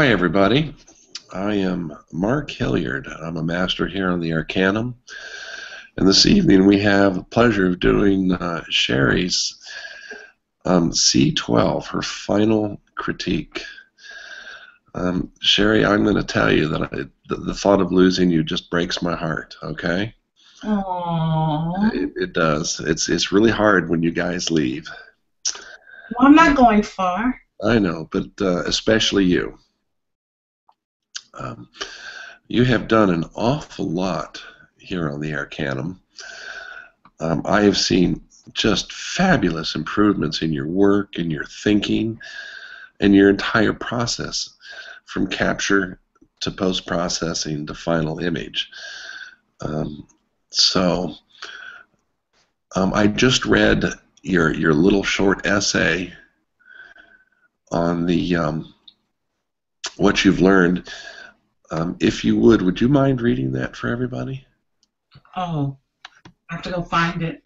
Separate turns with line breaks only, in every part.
Hi, everybody. I am Mark Hilliard. I'm a master here on the Arcanum. And this evening we have the pleasure of doing Sherry's C12, her final critique. Sherry, I'm going to tell you that the thought of losing you just breaks my heart, okay?
Aww.
It does. It's really hard when you guys leave.
Well, I'm not going far.
I know, but especially you. You have done an awful lot here on the Arcanum. I have seen just fabulous improvements in your work, in your thinking, and your entire process, from capture to post-processing to final image. I just read your little short essay on the what you've learned. If you would you mind reading that for everybody?
Oh, I have to go find it.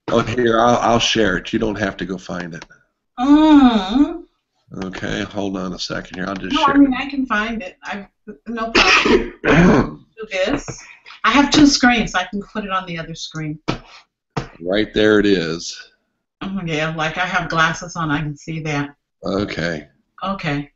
Oh, here, I'll share it. You don't have to go find it.
Mm.
Okay, hold on a second here. I'll just
No,
share
I mean, I can find it. No problem. Do this. I have two screens, so I can put it on the other screen.
Right there it is.
Oh, yeah, like I have glasses on, I can see that.
Okay.
Okay.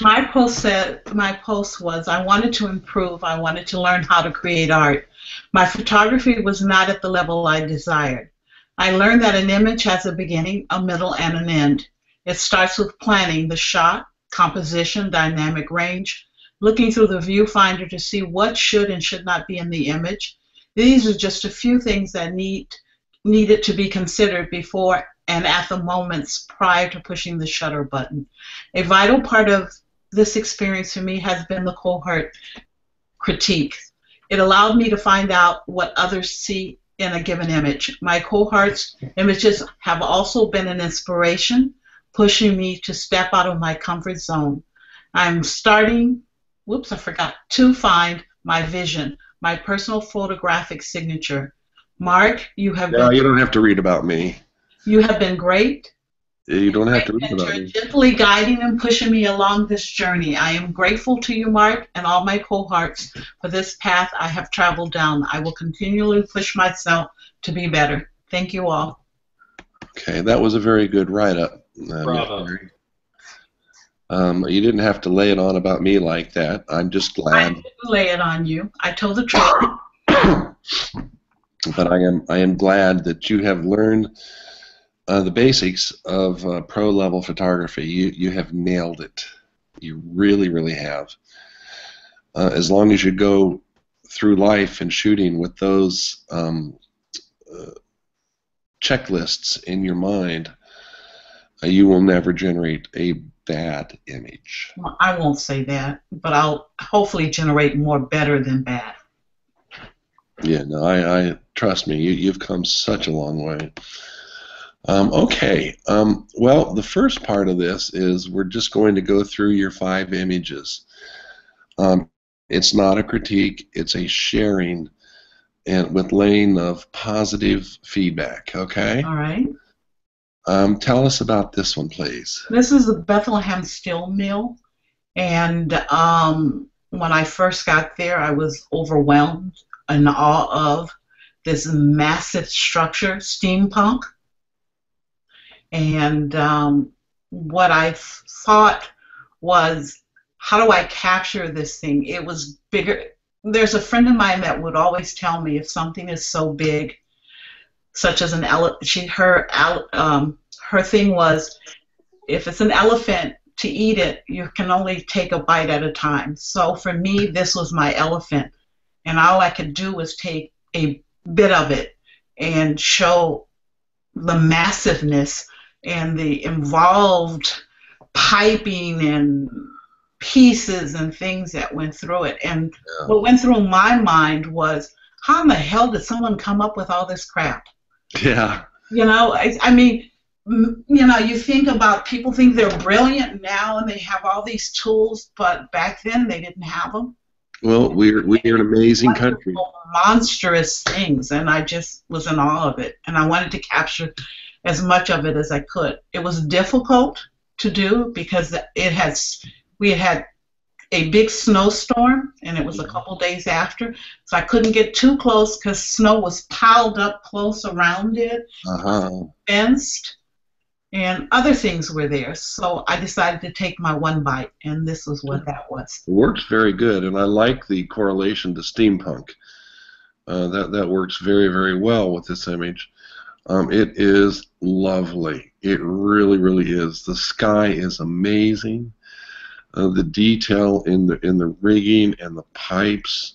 My post was, I wanted to improve. I wanted to learn how to create art. My photography was not at the level I desired. I learned that an image has a beginning, a middle, and an end. It starts with planning the shot, composition, dynamic range, looking through the viewfinder to see what should and should not be in the image. These are just a few things that needed to be considered before and at the moments prior to pushing the shutter button. A vital part of this experience for me has been the cohort critique. It allowed me to find out what others see in a given image. My cohort's images have also been an inspiration, pushing me to step out of my comfort zone. I'm starting, to find my vision, my personal photographic signature. Mark, you have
No, you don't have to read about me.
You have been great.
You don't have to read about
You're
me.
gently guiding and pushing me along this journey. I am grateful to you, Mark, and all my cohorts for this path I have traveled down. I will continually push myself to be better. Thank you all.
Okay, that was a very good write-up.
Bravo.
You didn't have to lay it on about me like that. I'm just glad.
I didn't lay it on you. I told the truth.
But I am glad that you have learned the basics of pro-level photography. You have nailed it. You really, really have. As long as you go through life and shooting with those checklists in your mind, you will never generate a bad image.
Well, I won't say that, but I'll hopefully generate more better than bad.
Yeah, no, I trust me. You've come such a long way. Okay, well, the first part of this is we're just going to go through your 5 images. It's not a critique, it's a sharing and with laying of positive feedback, okay?
All right.
Tell us about this one, please.
This is the Bethlehem Steel Mill, and when I first got there, I was overwhelmed, in awe of this massive structure, steampunk. And what I thought was, how do I capture this thing? It was bigger. There's a friend of mine that would always tell me, if something is so big, such as an elephant, her thing was, if it's an elephant, to eat it, you can only take a bite at a time. So for me, this was my elephant, and all I could do was take a bit of it and show the massiveness and the involved piping and pieces and things that went through it. And what went through my mind was, how in the hell did someone come up with all this crap?
Yeah.
You know, I mean, you know, you think about, people think they're brilliant now and they have all these tools, but back then they didn't have them.
Well, we're an amazing country.
Monstrous things, and I just was in awe of it, and I wanted to capture as much of it as I could. It was difficult, to do because we had a big snowstorm, and it was a couple days after, so I couldn't get too close because snow was piled up close around it, fenced, and other things were there. So I decided to take my one bite, and this was what that was.
It works very good, and I like the correlation to steampunk. That works very, very well with this image. It is lovely. It really, really is. The sky is amazing. The detail in the rigging and the pipes.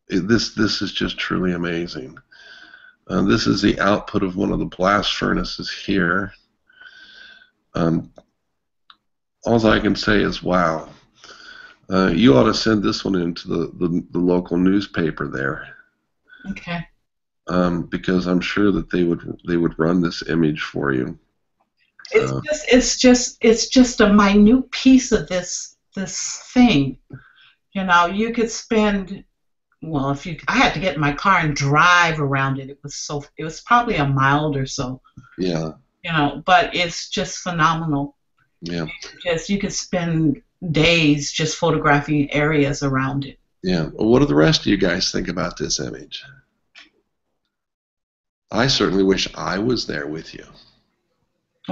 This is just truly amazing. This is the output of one of the blast furnaces here. All I can say is wow. You ought to send this one into the local newspaper there.
Okay.
Because I'm sure that they would run this image for you.
It's just a minute piece of this thing. You know, you could spend, well, I had to get in my car and drive around it. It was probably a mile or so.
Yeah.
You know, but it's just phenomenal.
Yeah.
You could spend days just photographing areas around it.
Yeah. Well, what do the rest of you guys think about this image? I certainly wish I was there with you.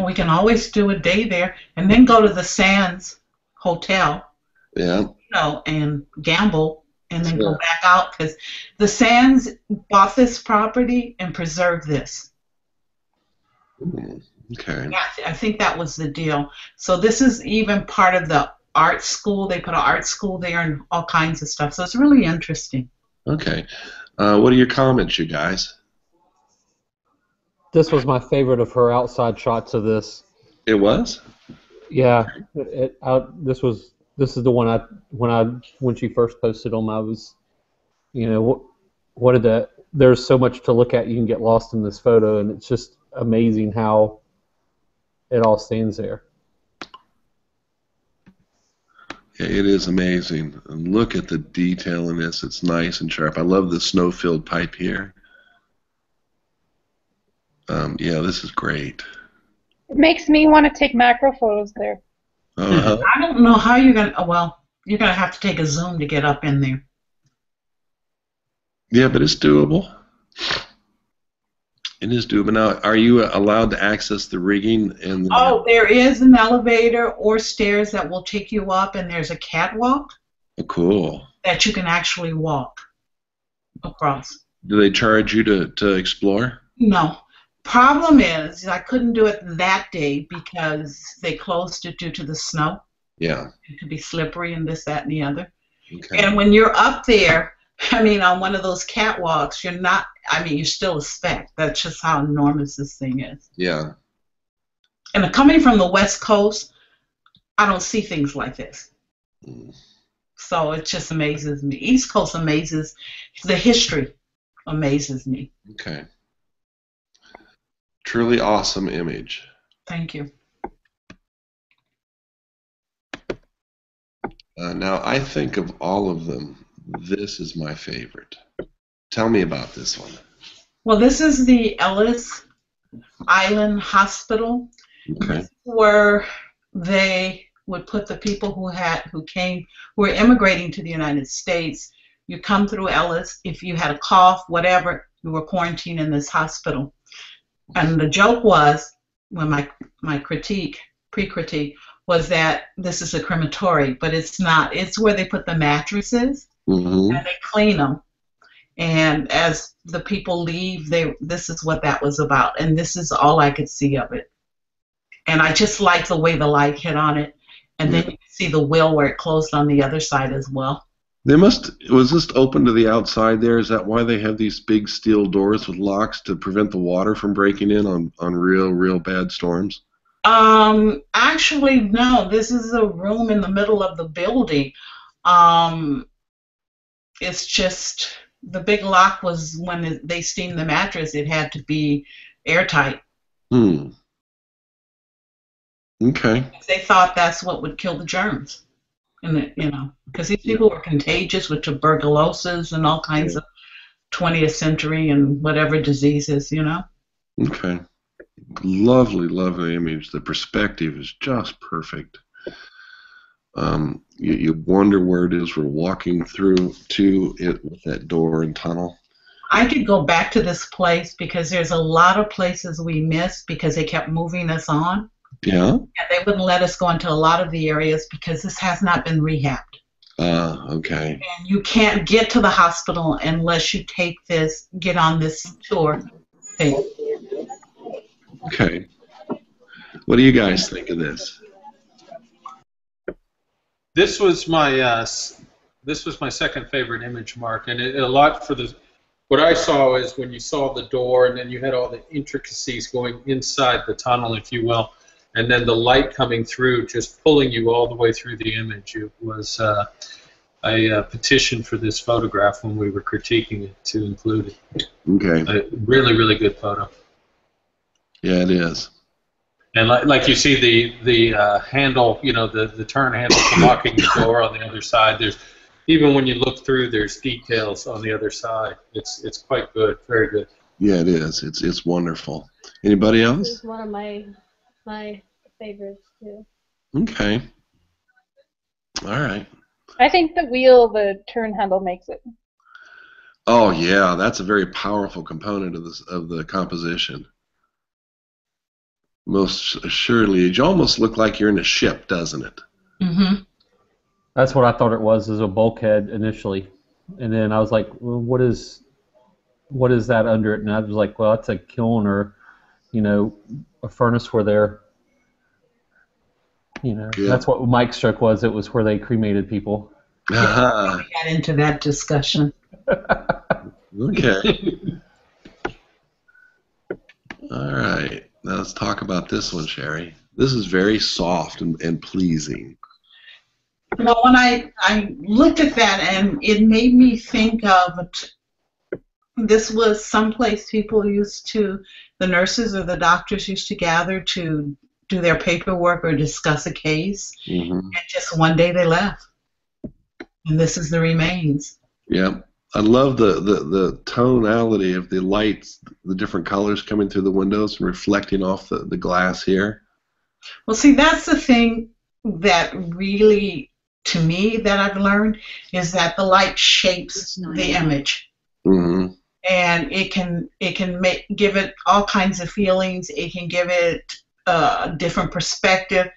We can always do a day there and then go to the Sands Hotel.
Yeah.
You know, and gamble and then go back out because the Sands bought this property and preserved this.
Okay.
Yeah, I think that was the deal. So this is even part of the art school. They put an art school there and all kinds of stuff. So it's really interesting.
Okay. What are your comments, you guys?
This was my favorite of her outside shots of this.
It was?
Yeah. This is the one when she first posted them, I was, you know, there's so much to look at, you can get lost in this photo, and it's just amazing how it all stands there.
Yeah, it is amazing. And look at the detail in this. It's nice and sharp. I love the snow-filled pipe here. Yeah, this is great.
It makes me want to take macro photos there.
I
don't know how you're going to, well, you're going to have to take a zoom to get up in there.
Yeah, but it's doable. It is doable. Now, are you allowed to access the rigging?
There is an elevator or stairs that will take you up, and there's a catwalk.
Oh, cool.
That you can actually walk across.
Do they charge you to explore?
No. Problem is, I couldn't do it that day because they closed it due to the snow.
Yeah.
It could be slippery and this, that, and the other.
Okay.
And when you're up there, I mean, on one of those catwalks, you're still a speck. That's just how enormous this thing is.
Yeah.
And coming from the West Coast, I don't see things like this. So it just amazes me. East Coast amazes, the history amazes me.
Okay. Truly awesome image.
Thank you.
Now, I think of all of them, this is my favorite. Tell me about this one.
Well, this is the Ellis Island Hospital.
Okay.
Where they would put the people who were immigrating to the United States. You come through Ellis. If you had a cough, whatever, you were quarantined in this hospital. And the joke was, when my pre-critique, was that this is a crematory, but it's not. It's where they put the mattresses, and they clean them. And as the people leave, this is what that was about. And this is all I could see of it. And I just like the way the light hit on it. And then you can see the wheel where it closed on the other side as well.
Was this open to the outside there? Is that why they have these big steel doors with locks to prevent the water from breaking in on real bad storms?
Actually, no. This is a room in the middle of the building. It's just the big lock was when they steamed the mattress. It had to be airtight.
Okay.
They thought that's what would kill the germs. And because these people were contagious with tuberculosis and all kinds of 20th century and whatever diseases,
Okay. Lovely, lovely image. The perspective is just perfect. You wonder where it is we're walking through to it with that door and tunnel.
I could go back to this place because there's a lot of places we missed because they kept moving us on.
Yeah.
And they wouldn't let us go into a lot of the areas because this has not been rehabbed.
Okay.
And you can't get to the hospital unless you get on this tour thing.
Okay. What do you guys think of this?
This was my second favorite image, Mark, and a lot for the. What I saw is when you saw the door, and then you had all the intricacies going inside the tunnel, if you will, and then the light coming through, just pulling you all the way through the image. It was I petitioned for this photograph when we were critiquing it to include it.
Okay.
A really, really good photo.
Yeah, it is.
And like you see the handle, the turn handle for locking the door on the other side. There's even when you look through, there's details on the other side. It's quite good, very good.
Yeah, it is. It's wonderful. Anybody else?
This is one of my favorites too.
Okay. All right.
I think the turn handle makes it.
Oh yeah, that's a very powerful component of the composition. Most assuredly, it almost look like you're in a ship, doesn't it?
Mm-hmm.
That's what I thought it was a bulkhead initially, and then I was like, well, what is that under it? And I was like, well, that's a kiln or, a furnace where they're,
Yeah.
That's what Mike's joke was. It was where they cremated people.
We got into that discussion.
Okay. All right. Now let's talk about this one, Sherry. This is very soft and pleasing.
Well, when I looked at that, and it made me think of this was someplace people the nurses or the doctors used to gather to do their paperwork or discuss a case, and just one day they left. And this is the remains.
Yeah. I love the tonality of the lights, the different colors coming through the windows and reflecting off the glass here.
Well, see, that's the thing that really, to me, that I've learned is that the light shapes the image.
Mm-hmm.
And it can give it all kinds of feelings. It can give it a different perspective.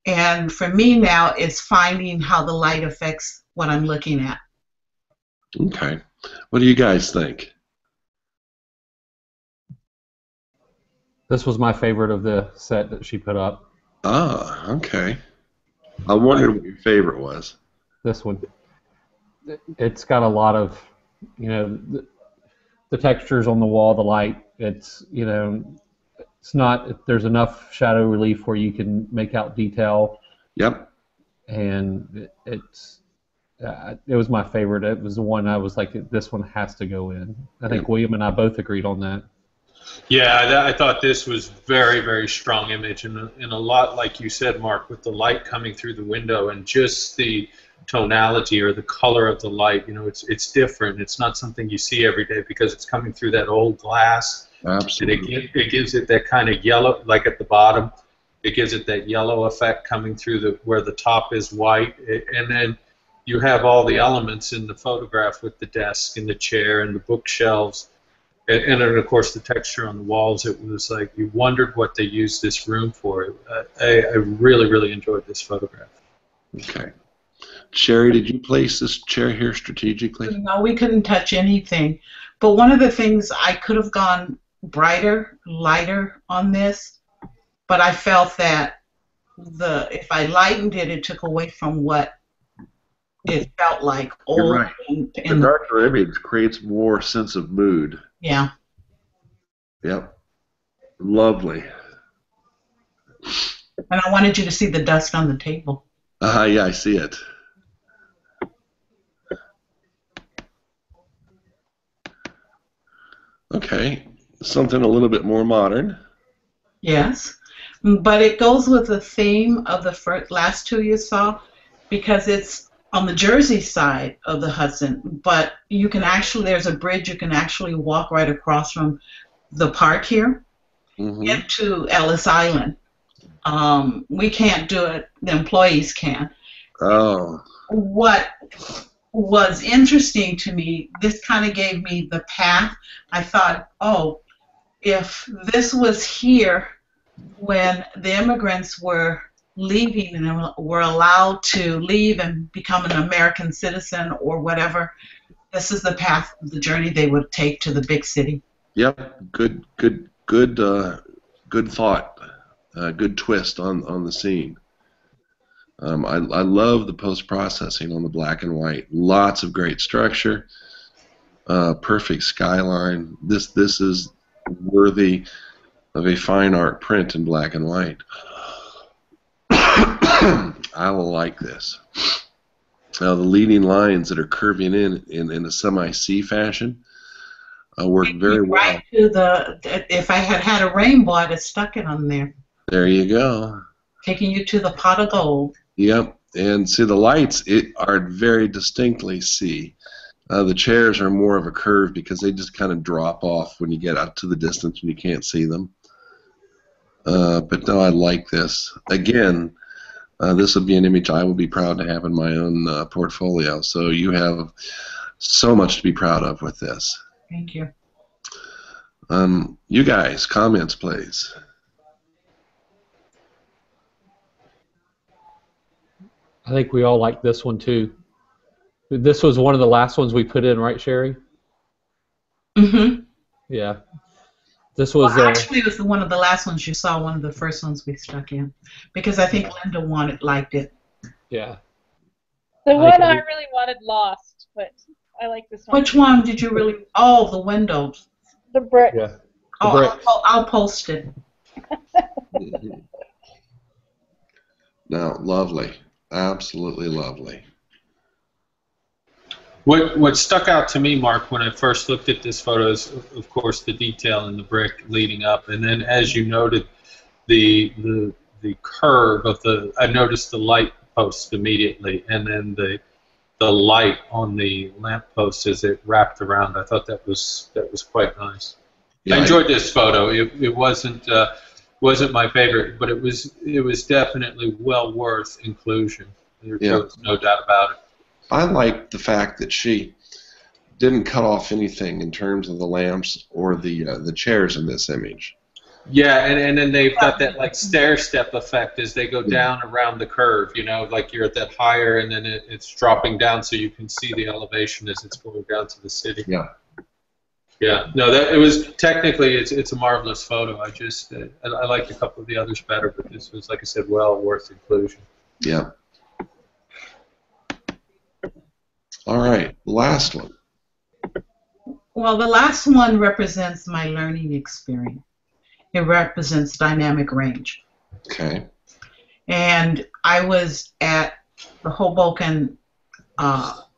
And for me now, it's finding how the light affects what I'm looking at.
Okay. What do you guys think?
This was my favorite of the set that she put up.
Ah, okay. I wondered what your favorite was.
This one. It's got a lot of, the textures on the wall, the light. It's, it's not, there's enough shadow relief where you can make out detail.
Yep.
And it was my favorite. It was the one I was like, this one has to go in. I think William and I both agreed on that.
Yeah, I thought this was very, very strong image, and a lot like you said, Mark, with the light coming through the window and just the tonality or the color of the light. It's different. It's not something you see every day because it's coming through that old glass.
Absolutely.
And it gives it that kind of yellow, like at the bottom. It gives it that yellow effect coming through where the top is white, and then you have all the elements in the photograph with the desk and the chair and the bookshelves. And then, of course, the texture on the walls. It was like you wondered what they used this room for. I really, really enjoyed this photograph.
Okay. Sherry, did you place this chair here strategically?
No, we couldn't touch anything. But one of the things, I could have gone brighter, lighter on this, but I felt that if I lightened it, it took away from what it felt like.
You're right. The darker image creates more sense of mood.
Yeah.
Yep. Lovely.
And I wanted you to see the dust on the table.
Yeah, I see it. Okay. Something a little bit more modern.
Yes. But it goes with the theme of the last two you saw, because it's on the Jersey side of the Hudson, but you can actually, there's a bridge, you can actually walk right across from the park here. into Ellis Island. We can't do it. The employees can.
Oh.
What was interesting to me, this kind of gave me the path. I thought, oh, if this was here when the immigrants were leaving and were allowed to leave and become an American citizen or whatever, this is the path, the journey they would take to the big city.
Yep. Good thought. Good twist on the scene. I love the post-processing on the black and white. Lots of great structure. Perfect skyline. This is worthy of a fine art print in black and white. I will like this. Now the leading lines that are curving in a semi-C fashion work very well.
Right to the. If I had had a rainbow, I'd have stuck it on there.
There you go.
Taking you to the pot of gold.
Yep. And see, the lights are very distinctly C. The chairs are more of a curve because they just kind of drop off when you get out to the distance and you can't see them. But no, I like this. Again, this would be an image I would be proud to have in my own portfolio. So you have so much to be proud of with this.
Thank you.
You guys, comments, please.
I think we all like this one too. This was one of the last ones we put in, right, Sherry?
Mm-hmm.
Yeah. This was
actually, it was one of the last ones you saw. One of the first ones we stuck in, because I think Linda liked it.
Yeah.
The one I really wanted lost, but I like this one.
Which one did you really? Oh, the windows.
The brick.
Yeah.
I'll post it.
No, lovely. Absolutely lovely.
What stuck out to me, Mark, when I first looked at this photo is, of course, the detail in the brick leading up, and then, as you noted, the curve of the. I noticed the light post immediately, and then the light on the lamp post as it wrapped around. I thought that was quite nice.
Yeah,
I enjoyed this photo. It wasn't my favorite, but it was definitely well worth inclusion. There's no doubt about it.
I like the fact that she didn't cut off anything in terms of the lamps or the chairs in this image.
Yeah, and then they've got that like stair step effect as they go down around the curve. You know, like you're at that higher, and then it's dropping down, so you can see the elevation as it's going down to the city.
Yeah.
Yeah. No, it was technically it's a marvelous photo. I just I liked a couple of the others better, but this was, like I said, well worth inclusion.
Yeah. All right, last one.
Well, the last one represents my learning experience. It represents dynamic range.
Okay.
And I was at the Hoboken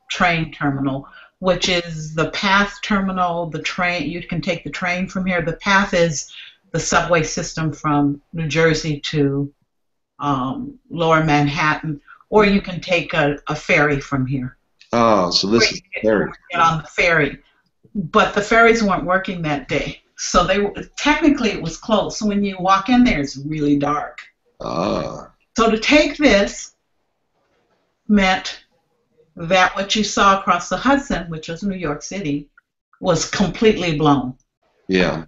train terminal, which is the PATH terminal. The train, you can take the train from here. The PATH is the subway system from New Jersey to Lower Manhattan, or you can take a ferry from here.
Oh, so this is ferry.
Get on the ferry, but the ferries weren't working that day, so technically it was closed. So when you walk in there, it's really dark.
Ah.
So to take this meant that what you saw across the Hudson, which was New York City, was completely blown.
Yeah.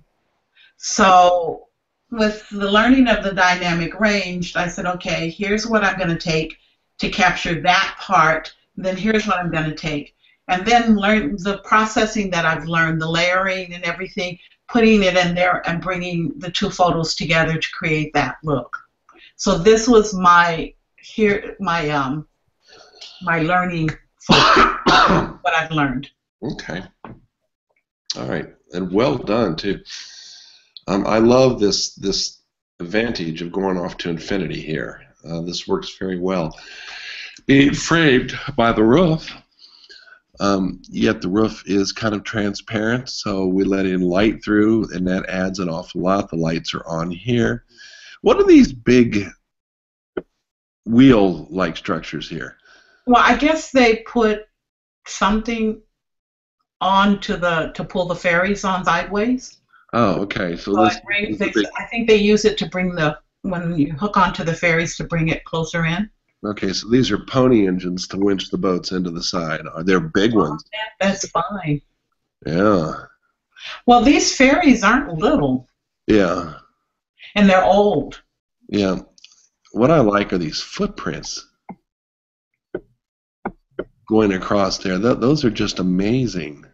So with the learning of the dynamic range, I said, okay, here's what I'm going to take to capture that part. Then here's what I'm going to take. And then learn the processing that I've learned, the layering and everything, putting it in there and bringing the two photos together to create that look. So this was my learning photo, what I've learned.
Okay. All right. And well done, too. I love this advantage of going off to infinity here. This works very well. Being framed by the roof, yet the roof is kind of transparent, so we let in light through, and that adds an awful lot. The lights are on here. What are these big wheel-like structures here?
Well, I guess they put something on to pull the ferries on sideways.
Oh, okay. So
So
this
it brings,
is a big.
I think they use it to bring when you hook onto the ferries to bring it closer in.
Okay, so these are pony engines to winch the boats into the side. Are they big ones?
That's fine.
Yeah.
Well, these ferries aren't little,
Yeah.
and they're old.
Yeah. What I like are these footprints going across there. Those are just amazing.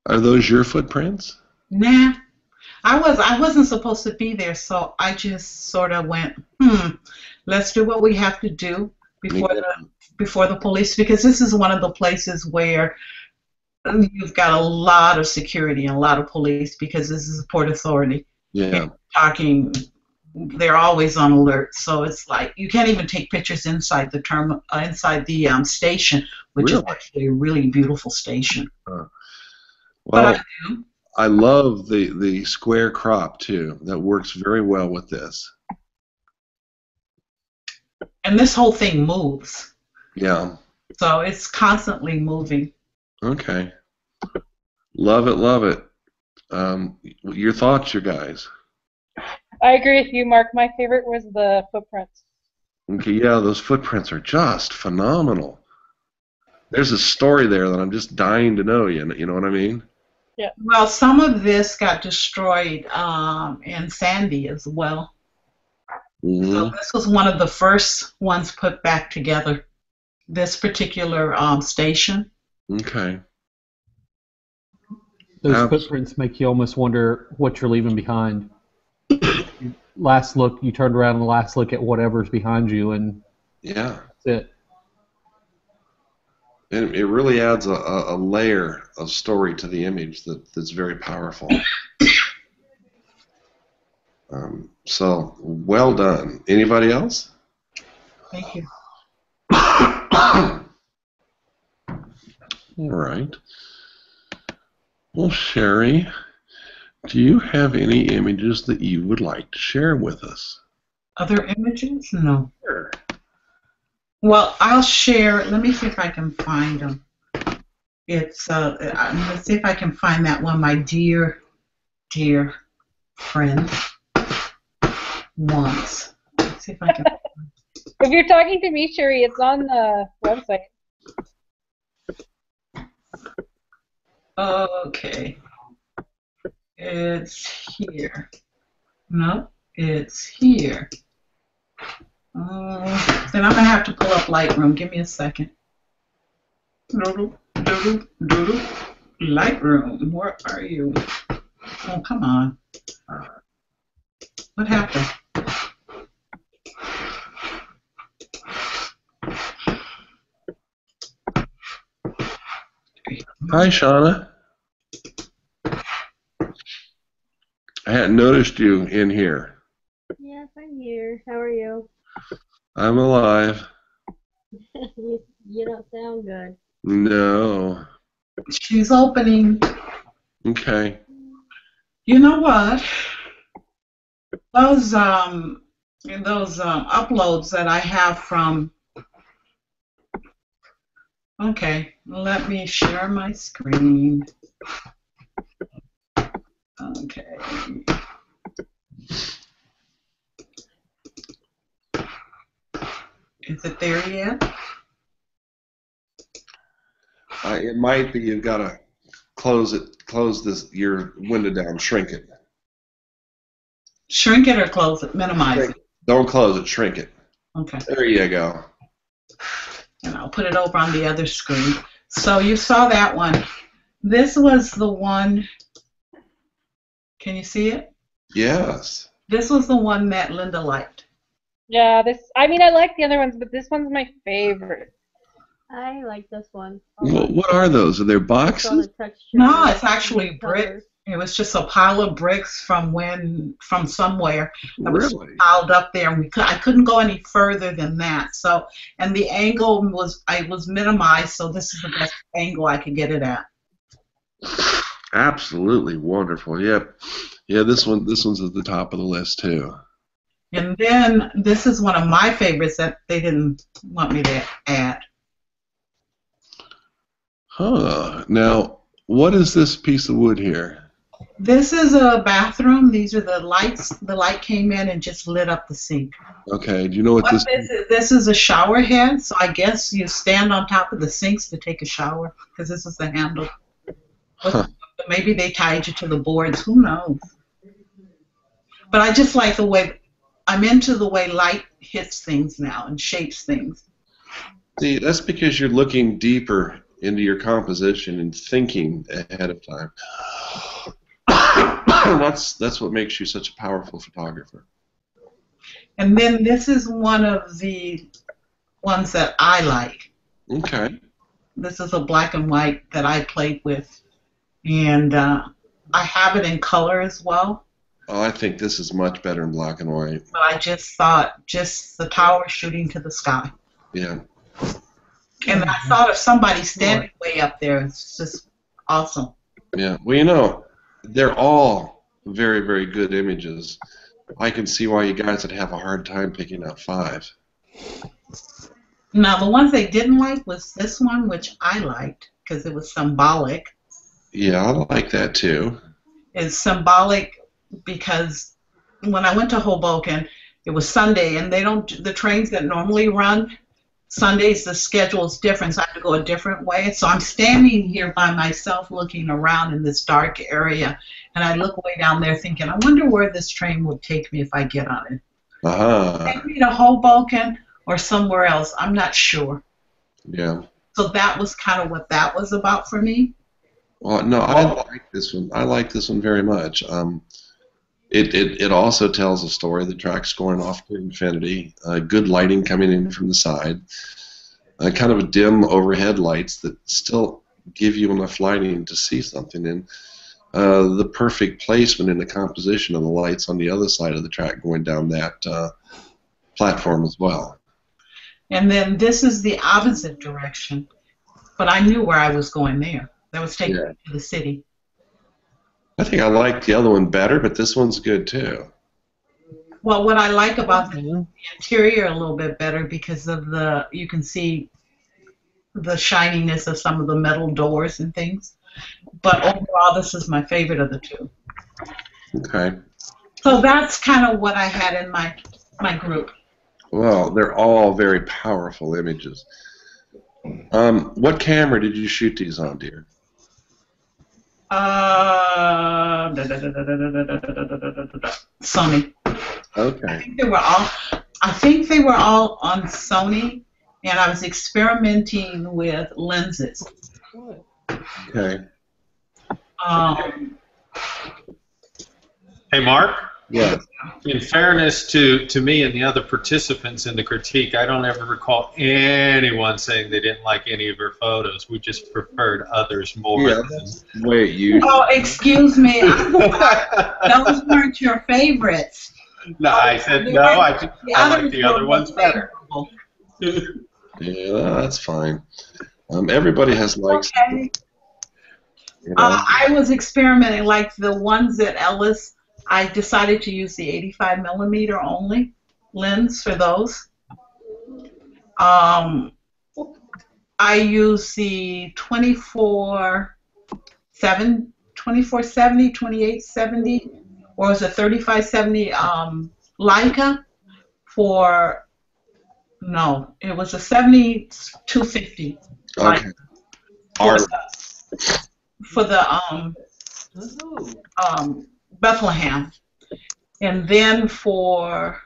Are those your footprints?
Nah, I wasn't supposed to be there, so I just sort of went, let's do what we have to do before the police, because this is one of the places where you've got a lot of security and a lot of police, because this is a port authority.
Yeah.
They're always on alert, so it's like you can't even take pictures inside the station, which is actually a really beautiful station.
Well,
But I do.
I love the square crop too. That works very well with this.
And this whole thing moves,
Yeah.
so it's constantly moving.
Okay. Love it, love it. Your thoughts, you guys?
I agree with you, Mark. My favorite was the footprints.
Okay, yeah, those footprints are just phenomenal. There's a story there that I'm just dying to know. You know what I mean?
Yeah.
Well, some of this got destroyed in Sandy as well.
Mm-hmm.
So this was one of the first ones put back together. This particular station.
Okay.
Those footprints make you almost wonder what you're leaving behind. Last look, you turned around and last look at whatever's behind you, and
yeah,
that's it.
And it really adds a layer of story to the image that's very powerful. So, well done. Anybody else?
Thank you.
All right. Well, Sherry, do you have any images that you would like to share with us?
Other images? No.
Sure.
Well, I'll share. Let me see if I can find them. It's let's see if I can find that one. My dear friend wants. Let's see if I can.
If you're talking to me, Sherry, it's on the website.
Okay. It's here. No, it's here. Then I'm going to have to pull up Lightroom. Give me a second. Lightroom, where are you? Oh, come on. What happened?
Hi, Shauna. I hadn't noticed you in here.
Yes, I'm here. How are you?
I'm alive.
You don't sound good.
No.
She's opening.
Okay.
You know what? Those uploads that I have from. Okay, let me share my screen. Okay. Is it there yet?
It might be. You've got to close your window down, shrink it.
Shrink it or close it? Minimize it.
Don't close it, shrink it.
Okay.
There you go.
And I'll put it over on the other screen. So you saw that one. This was the one. Can you see it?
Yes.
This was the one that Linda liked.
Yeah, I like the other ones, but this one's my favorite.
I like this one.
What are those? Are there boxes?
No, it's actually bricks. It was just a pile of bricks from somewhere that was piled up there, and I couldn't go any further than that. So, and the angle was minimized, so this is the best angle I could get it at.
Absolutely wonderful. Yep. Yeah, this one's at the top of the list too.
And then this is one of my favorites that they didn't want me to add.
Huh. Now, What is this piece of wood here?
This is a bathroom. These are the lights. The light came in and just lit up the sink.
Okay, do you know what this
This is? This is a shower head, so I guess you stand on top of the sinks to take a shower, because this is the handle.
Huh.
Maybe they tied you to the boards. Who knows? But I just like the way, I'm into the way light hits things now and shapes things.
See, that's because you're looking deeper into your composition and thinking ahead of time. That's what makes you such a powerful photographer.
And then this is one of the ones that I like.
Okay.
This is a black and white that I played with. And I have it in color as well.
Oh, I think this is much better in black and white.
But I just thought, just the tower shooting to the sky.
Yeah.
And I thought of somebody standing way up there. It's just awesome.
Yeah. Well, you know, they're all very, very good images. I can see why you guys would have a hard time picking out 5.
Now, the ones they didn't like was this one, which I liked because it was symbolic.
Yeah, I like that too.
It's symbolic because when I went to Hoboken, it was Sunday, and the trains that normally run Sundays, the schedule is different, so I have to go a different way. So I'm standing here by myself looking around in this dark area, and I look way down there thinking, I wonder where this train will take me if I get on it. Take me to Hoboken or somewhere else. I'm not sure.
Yeah.
So that was kind of what that was about for me.
Well, no, I like this one. I like this one very much. It also tells a story. The track's going off to infinity. Good lighting coming in from the side. Kind of a dim overhead lights that still give you enough lighting to see something. And the perfect placement in the composition of the lights on the other side of the track going down that platform as well.
And then this is the opposite direction. But I knew where I was going there. That was taking me to the city.
I think I like the other one better, but this one's good too.
Well, what I like about the interior a little bit better because of you can see the shininess of some of the metal doors and things. But overall, this is my favorite of the two.
Okay.
So that's kind of what I had in my group.
Well, they're all very powerful images. What camera did you shoot these on, dear?
Sony.
Okay.
I think they were all on Sony, and I was experimenting with lenses.
Okay.
Hey, Mark?
Yeah.
In fairness to me and the other participants in the critique, I don't ever recall anyone saying they didn't like any of her photos. We just preferred others more.
Yeah, wait, you...
Oh, excuse me. Those weren't your favorites.
No, I said no. I like the other ones better.
Yeah, that's fine. Everybody has likes.
Okay.
You know?
I was experimenting, like the ones at Ellis. I decided to use the 85mm only lens for those. I use the 2470, 2870, or is it 3570 Leica for, no, it was a 7250.
Okay.
For the Bethlehem, and then for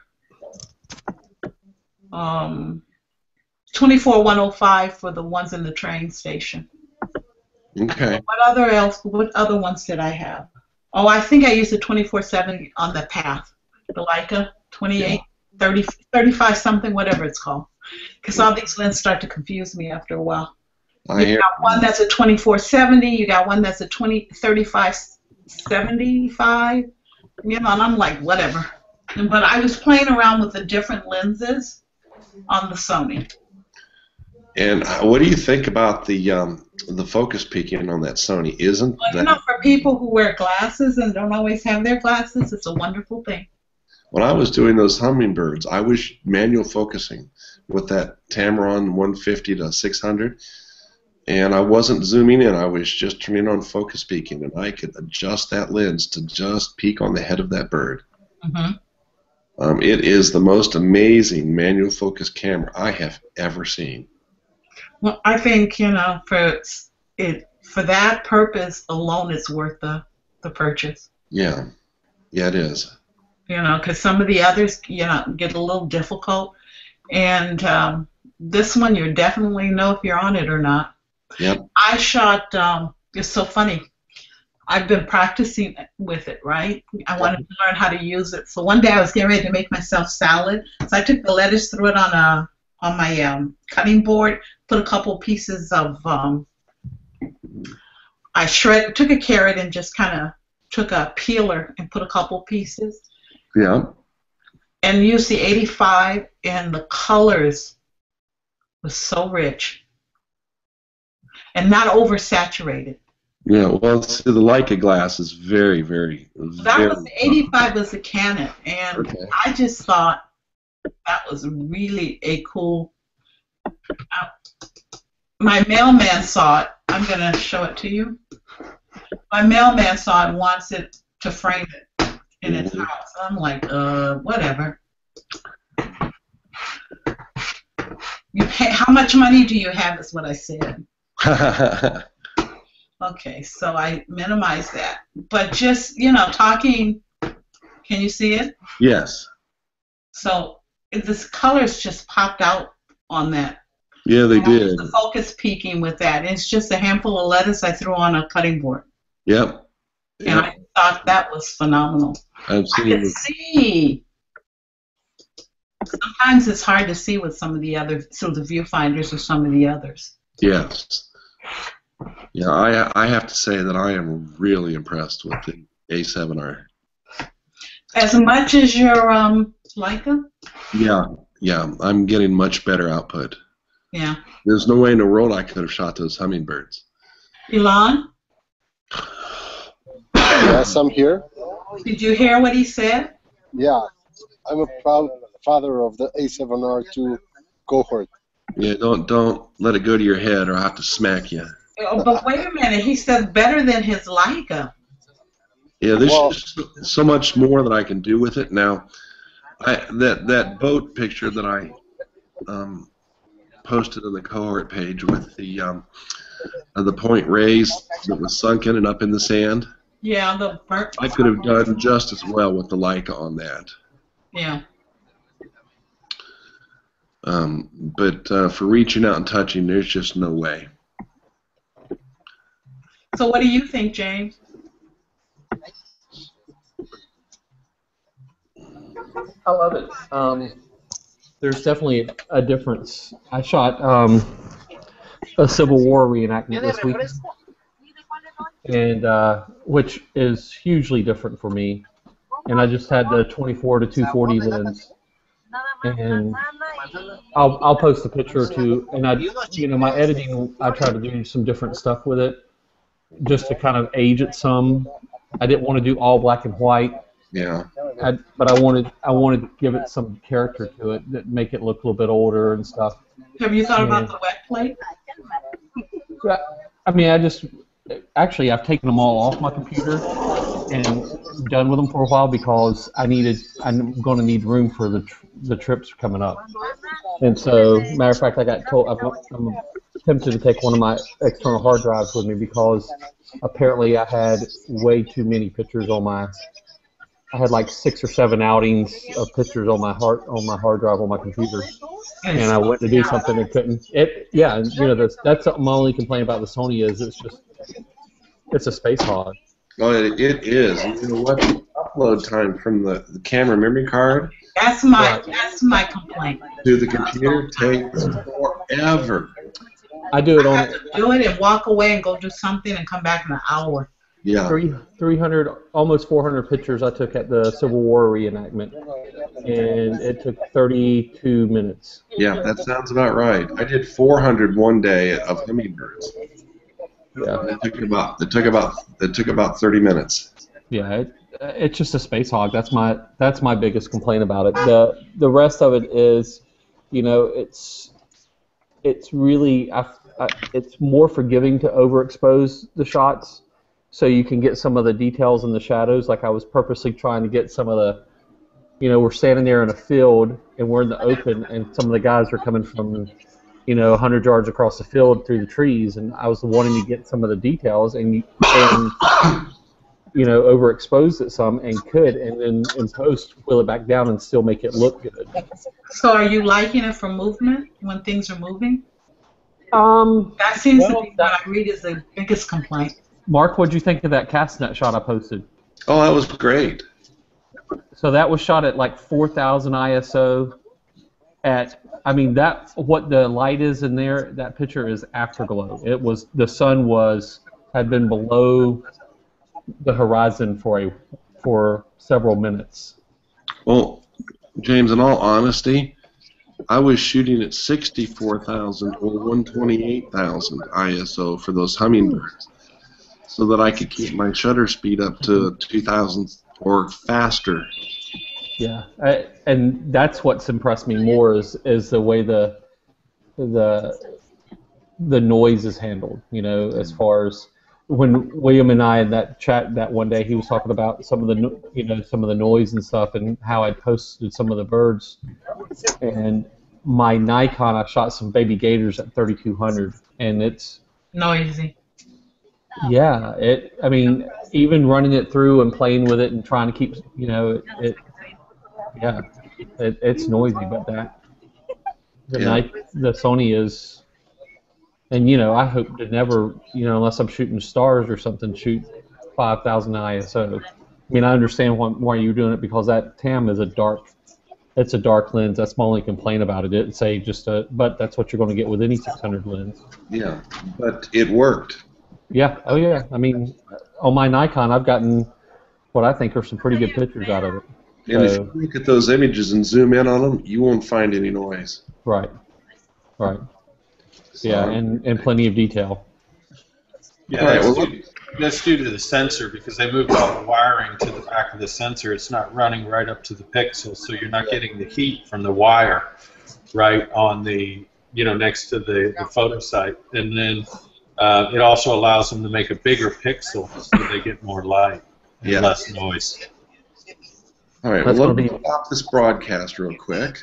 24105 for the ones in the train station.
Okay.
What other ones did I have? Oh, I think I used the 2470 on the path, the Leica 28, 30, 35 something, whatever it's called, because all these lenses start to confuse me after a while. You got one that's a 2470, you got one that's a 3575, you know, and I'm like, whatever. But I was playing around with the different lenses on the Sony.
And what do you think about the focus peaking on that Sony? Isn't
well, you know, for people who wear glasses and don't always have their glasses, it's a wonderful thing.
When I was doing those hummingbirds, I was manual focusing with that Tamron 150 to 600. and I wasn't zooming in. I was just turning on focus peaking, and I could adjust that lens to just peek on the head of that bird. It is the most amazing manual focus camera I have ever seen.
Well, I think, you know, for that purpose alone, it's worth the purchase.
Yeah, it is.
You know, because some of the others, you know, get a little difficult, and this one you definitely know if you're on it or not.
Yep.
I shot. It's so funny. I've been practicing with it, right? I wanted to learn how to use it. So one day I was getting ready to make myself salad. So I took the lettuce, threw it on my cutting board, put a couple pieces of. I took a carrot and just kind of took a peeler and put a couple pieces.
Yeah.
And used the 85, and the colors was so rich and not oversaturated.
Yeah, well, see, the Leica glass is very, very,
That was the 85 was the Canon, and
Okay.
I just thought that was really a cool. My mailman saw it. I'm gonna show it to you. My mailman saw it and wants it to frame it in his house. I'm like, whatever. How much money do you have? Is what I said. Okay, so I minimize that. But just, you know, talking, can you see it?
Yes.
So this colors just popped out on that.
Yeah, they
And I used
did.
the focus peaking with that. It's just a handful of lettuce I threw on a cutting board.
Yep.
And I thought that was phenomenal.
I've
I
seen
could
it.
see. Sometimes it's hard to see with some of the other, so the viewfinders or some of the others.
Yes. Yeah, I have to say that I am really impressed with the A7R.
As much as your Leica?
Yeah, I'm getting much better output.
Yeah.
There's no way in the world I could have shot those hummingbirds.
Elon,
Yes, I'm here.
did you hear what he said?
Yeah, I'm a proud father of the A7R2 cohort.
Yeah, don't let it go to your head or I'll have to smack you.
Oh, but wait a minute, he said better than his Leica.
Yeah, there's
Well-
just so much more that I can do with it now. That boat picture that I posted on the cohort page with the point raised that was sunken and up in the sand.
Yeah, the burnt.
I could have done just as well with the Leica on that.
Yeah.
But for reaching out and touching, there's just no way.
So what do you think, James?
I love it. There's definitely a difference. I shot a Civil War reenactment this week, and which is hugely different for me. And I just had the 24 to 240 lens, and I'll post a picture or two. And my editing, I try to do some different stuff with it, just to kind of age it some. I didn't want to do all black and white.
Yeah.
But I wanted to give it some character to it, that make it look a little bit older and stuff.
Have you thought about the wet plate?
I mean, I've taken them all off my computer and done with them for a while because I'm going to need room for the trips coming up. And so, matter of fact, I got told I'm tempted to take one of my external hard drives with me because apparently I had way too many pictures on my. I had like 6 or 7 outings of pictures on my hard drive on my computer, and I went to do something and couldn't. That's something my only complaint about the Sony is it's a space hog.
Oh, it is. And you know what? The upload time from the camera memory card
That's my complaint.
to the computer takes forever.
I do it
I
on
have to do it and walk away and go do something and come back in an hour.
Yeah.
300, almost 400 pictures I took at the Civil War reenactment, and it took 32 minutes.
Yeah, that sounds about right. I did 400 one day of hummingbirds.
Yeah,
It took about 30 minutes.
yeah, it's just a space hog. That's my biggest complaint about it. The rest of it is, it's really it's more forgiving to overexpose the shots, so you can get some of the details in the shadows. Like I was purposely trying to get some of the, we're standing there in a field and we're in the open, and some of the guys are coming from, 100 yards across the field through the trees, and I was wanting to get some of the details and overexpose it some and then in post wheel it back down and still make it look good.
So are you liking it for movement when things are moving? That seems to be what I read is the biggest complaint.
Mark, what'd you think of that Castnet shot I posted?
Oh, that was great.
So that was shot at like 4,000 ISO. What the light is in there, that picture is afterglow. The sun had been below the horizon for several minutes.
Well, James, in all honesty, I was shooting at 64,000 or 128,000 ISO for those hummingbirds, so that I could keep my shutter speed up to 2,000 or faster.
Yeah, and that's what's impressed me more is the way the noise is handled. As far as when William and I in that chat that one day, he was talking about some of the noise and stuff, and how I posted some of the birds. And my Nikon, I shot some baby gators at 3,200, and it's
noisy.
Yeah, even running it through and playing with it and trying to keep, it's noisy, but the Sony is, and I hope to never, unless I'm shooting stars or something, shoot 5,000 ISO. I understand why you're doing it, because that TAM is a dark lens. That's my only complaint about it. But that's what you're going to get with any 600 lens.
Yeah, but it worked.
Yeah. Oh yeah. On my Nikon, I've gotten what I think are some pretty good pictures out of it.
And if you look at those images and zoom in on them, you won't find any noise.
Right. Yeah, and plenty of detail.
Yeah, that's due to the sensor, because they moved all the wiring to the back of the sensor. It's not running right up to the pixel, so you're not getting the heat from the wire right on the, next to the photo site. And then it also allows them to make a bigger pixel, so they get more light and less noise.
All right, well, let me stop this broadcast real quick.